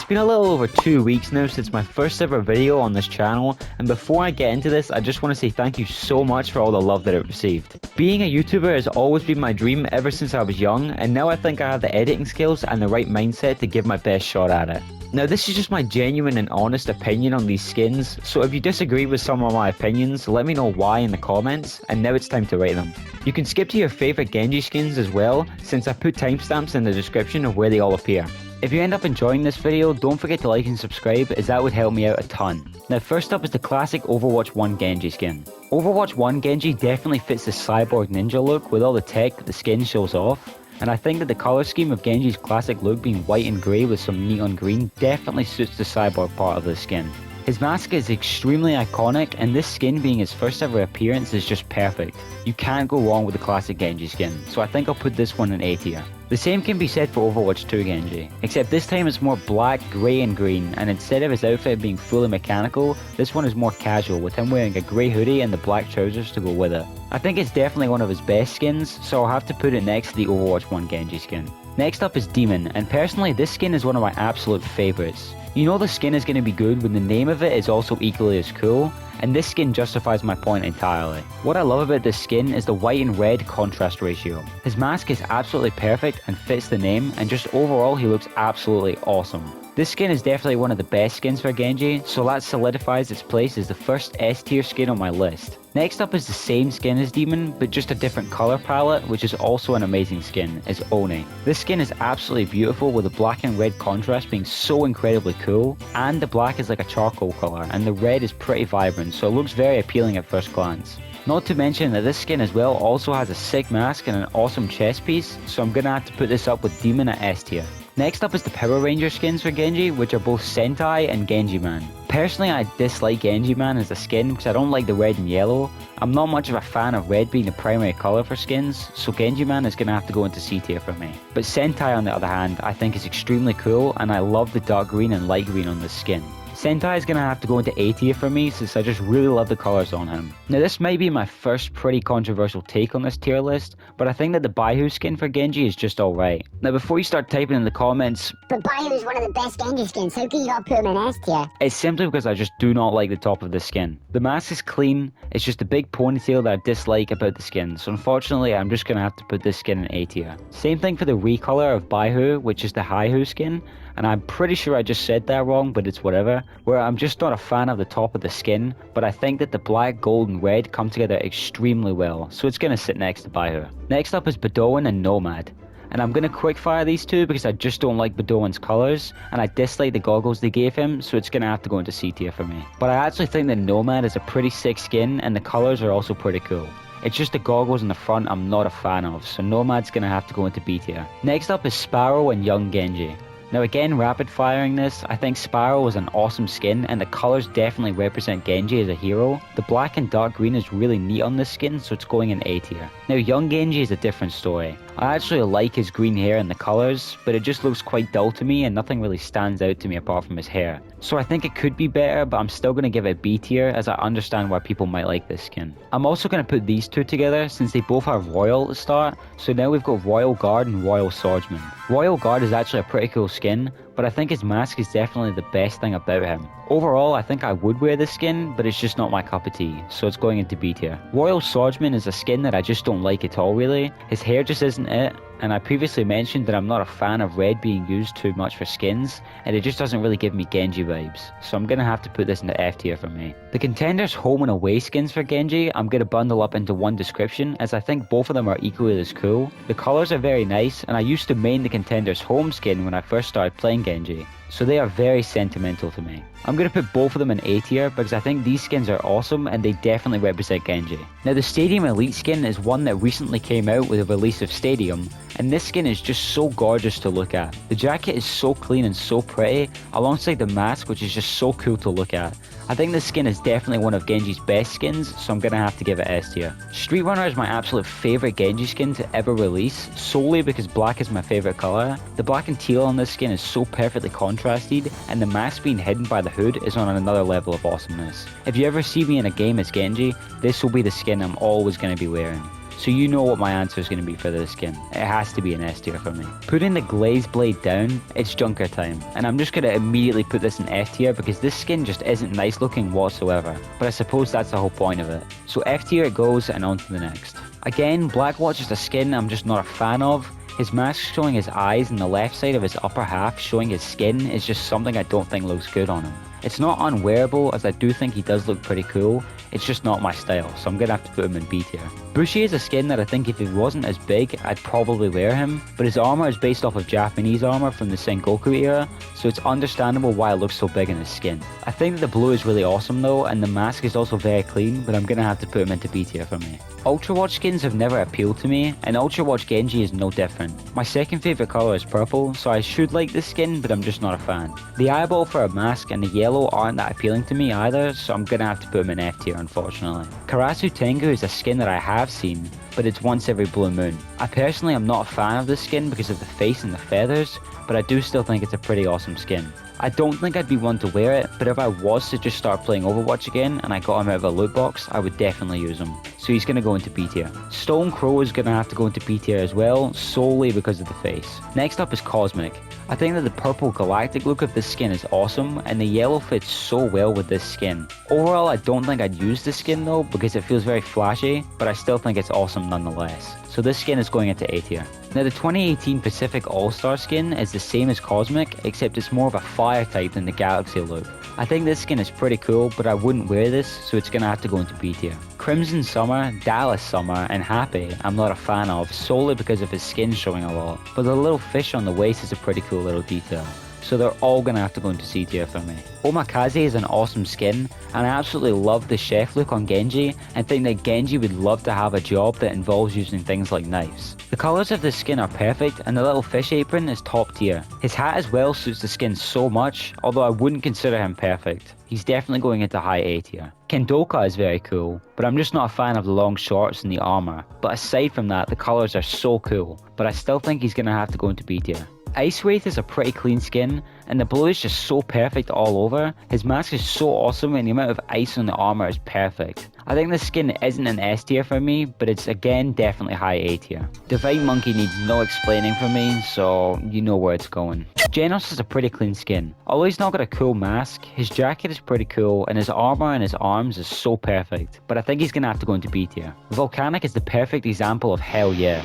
It's been a little over 2 weeks now since my first ever video on this channel, and before I get into this, I just want to say thank you so much for all the love that it received. Being a YouTuber has always been my dream ever since I was young, and now I think I have the editing skills and the right mindset to give my best shot at it. Now this is just my genuine and honest opinion on these skins, so if you disagree with some of my opinions, let me know why in the comments, and now it's time to rate them. You can skip to your favourite Genji skins as well, since I put timestamps in the description of where they all appear. If you end up enjoying this video, don't forget to like and subscribe, as that would help me out a ton. Now first up is the classic Overwatch 1 Genji skin. Overwatch 1 Genji definitely fits the cyborg ninja look with all the tech that the skin shows off, and I think that the colour scheme of Genji's classic look being white and grey with some neon green definitely suits the cyborg part of the skin. His mask is extremely iconic, and this skin being his first ever appearance is just perfect. You can't go wrong with the classic Genji skin, so I think I'll put this one in A tier. The same can be said for Overwatch 2 Genji, except this time it's more black, grey and green, and instead of his outfit being fully mechanical, this one is more casual with him wearing a grey hoodie and the black trousers to go with it. I think it's definitely one of his best skins, so I'll have to put it next to the Overwatch 1 Genji skin. Next up is Demon, and personally this skin is one of my absolute favourites. You know the skin is going to be good when the name of it is also equally as cool, and this skin justifies my point entirely. What I love about this skin is the white and red contrast ratio. His mask is absolutely perfect and fits the name, and just overall he looks absolutely awesome. This skin is definitely one of the best skins for Genji, so that solidifies its place as the first S tier skin on my list. Next up is the same skin as Demon, but just a different colour palette, which is also an amazing skin, is Oni. This skin is absolutely beautiful with the black and red contrast being so incredibly cool, and the black is like a charcoal colour, and the red is pretty vibrant, so it looks very appealing at first glance. Not to mention that this skin as well also has a sick mask and an awesome chest piece, so I'm gonna have to put this up with Demon at S tier. Next up is the Power Ranger skins for Genji, which are both Sentai and Genjiman. Personally, I dislike Genjiman as a skin because I don't like the red and yellow. I'm not much of a fan of red being the primary colour for skins, so Genjiman is going to have to go into C tier for me. But Sentai on the other hand, I think is extremely cool, and I love the dark green and light green on this skin. Sentai is going to have to go into A tier for me since I just really love the colours on him. Now this might be my first pretty controversial take on this tier list, but I think that the Baihu skin for Genji is just alright. Now before you start typing in the comments, "But Baihu is one of the best Genji skins, how can you not put him in S tier?" It's simply because I just do not like the top of the skin. The mask is clean, it's just a big ponytail that I dislike about the skin, so unfortunately I'm just going to have to put this skin in A tier. Same thing for the recolor of Baihu, which is the Heihu skin, and I'm pretty sure I just said that wrong, but it's whatever, where I'm just not a fan of the top of the skin, but I think that the black, gold and red come together extremely well, so it's going to sit next to Baihu. Next up is Bedouin and Nomad. And I'm going to quickfire these two because I just don't like Bedouin's colours, and I dislike the goggles they gave him, so it's going to have to go into C tier for me. But I actually think that Nomad is a pretty sick skin, and the colours are also pretty cool. It's just the goggles in the front I'm not a fan of, so Nomad's going to have to go into B tier. Next up is Sparrow and Young Genji. Now again, rapid firing this, I think Sparrow is an awesome skin, and the colours definitely represent Genji as a hero. The black and dark green is really neat on this skin, so it's going in A tier. Now Young Genji is a different story. I actually like his green hair and the colours, but it just looks quite dull to me and nothing really stands out to me apart from his hair. So I think it could be better, but I'm still going to give it B tier as I understand why people might like this skin. I'm also going to put these two together since they both have Royal at the start, so now we've got Royal Guard and Royal Swordsman. Royal Guard is actually a pretty cool skin, but I think his mask is definitely the best thing about him. Overall, I think I would wear this skin, but it's just not my cup of tea, so it's going into B tier. Royal Swordsman is a skin that I just don't like at all really. His hair just isn't it, and I previously mentioned that I'm not a fan of red being used too much for skins, and it just doesn't really give me Genji vibes, so I'm going to have to put this into F tier for me. The Contenders Home and Away skins for Genji, I'm going to bundle up into one description as I think both of them are equally as cool. The colours are very nice, and I used to main the Contenders Home skin when I first started playing Genji, so they are very sentimental to me. I'm going to put both of them in A tier because I think these skins are awesome and they definitely represent Genji. Now the Stadium Elite skin is one that recently came out with the release of Stadium, and this skin is just so gorgeous to look at. The jacket is so clean and so pretty, alongside the mask which is just so cool to look at. I think this skin is definitely one of Genji's best skins, so I'm going to have to give it S tier. Street Runner is my absolute favourite Genji skin to ever release, solely because black is my favourite colour. The black and teal on this skin is so perfectly contrasted, and the mask being hidden by the hood is on another level of awesomeness. If you ever see me in a game as Genji, this will be the skin I'm always going to be wearing. so you know what my answer is going to be for this skin. It has to be an S tier for me. Putting the glazed blade down, it's junker time, and I'm just going to immediately put this in F tier because this skin just isn't nice looking whatsoever, but I suppose that's the whole point of it. So F tier it goes, and on to the next. Again, Blackwatch is a skin I'm just not a fan of. His mask showing his eyes and the left side of his upper half showing his skin is just something I don't think looks good on him. It's not unwearable, as I do think he does look pretty cool, it's just not my style, so I'm gonna have to put him in B tier. Bushi is a skin that I think if he wasn't as big, I'd probably wear him, but his armor is based off of Japanese armor from the Sengoku era, so it's understandable why it looks so big in his skin. I think that the blue is really awesome though, and the mask is also very clean, but I'm gonna have to put him into B tier for me. Ultrawatch skins have never appealed to me, and Ultrawatch Genji is no different. My second favourite colour is purple, so I should like this skin, but I'm just not a fan. The eyeball for a mask and the yellow aren't that appealing to me either, so I'm gonna have to put him in F tier unfortunately. Karasu-Tengu is a skin that I have seen, but it's once every blue moon. I personally am not a fan of this skin because of the face and the feathers, but I do still think it's a pretty awesome skin. I don't think I'd be one to wear it, but if I was to just start playing Overwatch again and I got him out of a loot box, I would definitely use him. So he's going to go into B tier. Stone Crow is going to have to go into B tier as well, solely because of the face. Next up is Cosmic. I think that the purple galactic look of this skin is awesome, and the yellow fits so well with this skin. Overall, I don't think I'd use this skin though, because it feels very flashy, but I still think it's awesome nonetheless. So this skin is going into A tier. Now the 2018 Pacific All-Star skin is the same as Cosmic, except it's more of a fire type than the Galaxy look. I think this skin is pretty cool, but I wouldn't wear this, so it's gonna have to go into B tier. Crimson Summer, Dallas Summer, and Happi I'm not a fan of, solely because of his skin showing a lot, but the little fish on the waist is a pretty cool little detail. So they're all going to have to go into C tier for me. Omakase is an awesome skin, and I absolutely love the chef look on Genji, and think that Genji would love to have a job that involves using things like knives. The colours of this skin are perfect, and the little fish apron is top tier. His hat as well suits the skin so much, although I wouldn't consider him perfect. He's definitely going into high A tier. Kendoka is very cool, but I'm just not a fan of the long shorts and the armour. But aside from that, the colours are so cool, but I still think he's going to have to go into B tier. Ice Wraith is a pretty clean skin, and the blue is just so perfect all over. His mask is so awesome, and the amount of ice on the armor is perfect. I think this skin isn't an S tier for me, but it's again definitely high A tier. Divine Monkey needs no explaining from me, so you know where it's going. Genos is a pretty clean skin. Although he's not got a cool mask, his jacket is pretty cool, and his armor and his arms is so perfect, but I think he's gonna have to go into B tier. Volcanic is the perfect example of hell yeah,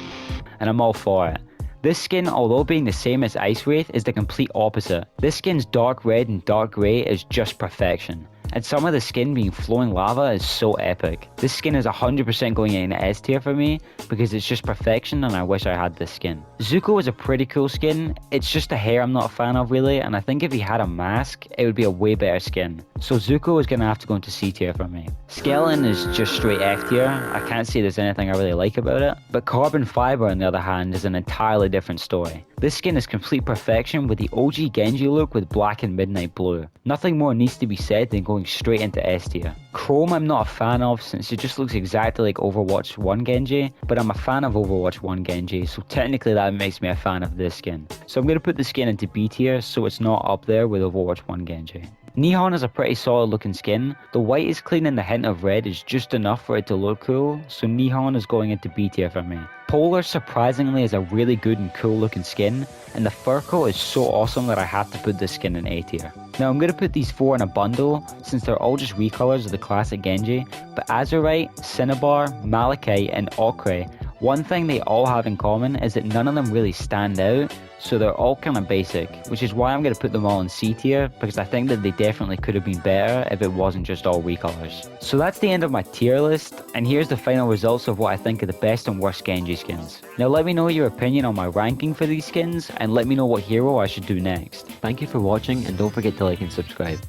and I'm all for it. This skin, although being the same as Ice Wraith, is the complete opposite. This skin's dark red and dark grey is just perfection. And some of the skin being flowing lava is so epic. This skin is 100% going in S tier for me, because it's just perfection and I wish I had this skin. Zuko is a pretty cool skin, it's just the hair I'm not a fan of really, and I think if he had a mask, it would be a way better skin. So Zuko is going to have to go into C tier for me. Skeleton is just straight F tier, I can't say there's anything I really like about it. But Carbon Fiber on the other hand is an entirely different story. This skin is complete perfection with the OG Genji look with black and midnight blue. Nothing more needs to be said than going straight into S tier. Chrome I'm not a fan of since it just looks exactly like Overwatch 1 Genji, but I'm a fan of Overwatch 1 Genji, so technically that makes me a fan of this skin. So I'm going to put the skin into B tier so it's not up there with Overwatch 1 Genji. Nihon is a pretty solid looking skin. The white is clean and the hint of red is just enough for it to look cool, so Nihon is going into B tier for me. Polar surprisingly is a really good and cool looking skin, and the fur coat is so awesome that I have to put this skin in A tier. Now I'm going to put these four in a bundle since they're all just recolors of the classic Genji, but Azurite, Cinnabar, Malachite and Ochre, one thing they all have in common is that none of them really stand out, so they're all kind of basic, which is why I'm going to put them all in C tier, because I think that they definitely could have been better if it wasn't just all recolors. So that's the end of my tier list, and here's the final results of what I think are the best and worst Genji skins. Now let me know your opinion on my ranking for these skins, and let me know what hero I should do next. Thank you for watching, and don't forget to like and subscribe.